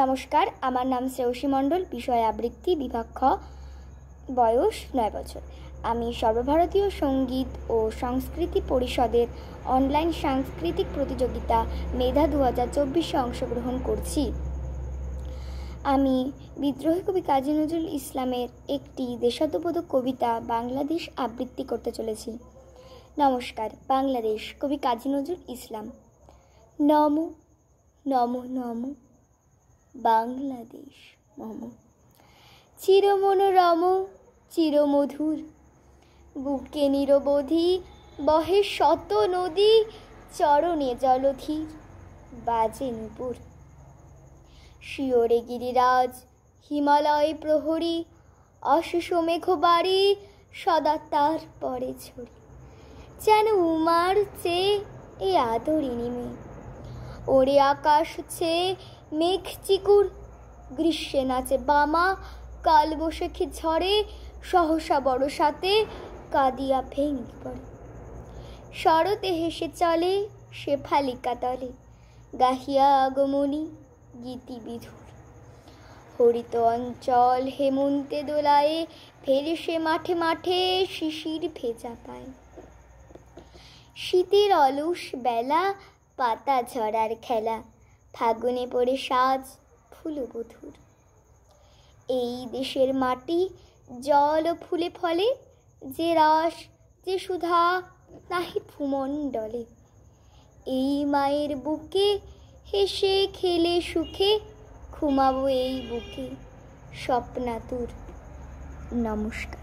নমস্কার, আমার নাম শ্রেয়সী মণ্ডল, বিষয় আবৃত্তি, বিভাগ খ, বয়স 9 বছর। আমি সর্বভারতীয় সঙ্গীত ও সংস্কৃতি পরিষদের অনলাইন সাংস্কৃতিক প্রতিযোগিতা মেধা 2024-এ অংশগ্রহণ করছি। আমি বিদ্রোহী কবি কাজী নজরুল ইসলামের একটি দেশাত্মবোধক কবিতা বাংলাদেশ আবৃত্তি করতে চলেছি। নমস্কার। বাংলাদেশ, কবি কাজী নজরুল ইসলাম। নমো নমো নমো বাংলাদেশ মম, চিরমনোরম চিরমধুর, বুকে নিরবধি বহে শত নদী, চরণে জলধীর বাজে নূপুর। শিওরে গিরিরাজ হিমালয় প্রহরী, অশেষ মেঘবাড়ি সদা তার পরে ছড়ি। যেন উমার চেয়ে এ আদরিনী মেয়ে, ওরে আকাশ ছেয়ে মেঘ চিকুর, গ্রীষ্মে নাচে বামা, কালবৈশাখী ঝড়ে সহসা বড়সাতে কাঁদিয়া ভেঙে পড়ে। শরতে হেসে চলে শেফালিকা তলে, গাহিয়া আগমনী গীতি বিধুর। হরিত অঞ্চল হেমন্তে দোলায়ে, ফেরে সে মাঠে মাঠে শিশির ভেজা পায়। শীতের অলস বেলা পাতা ঝরার খেলা, ফাগুনে পড়ে সাজ ফুলবধূর। এই দেশের মাটি জল ও ফুলে ফলে, যে রস যে সুধা নাহি ভূমণ্ডলে। এই মায়ের বুকে হেসে খেলে সুখে, ঘুমাবো এই বুকে স্বপ্নাতুর। নমস্কার।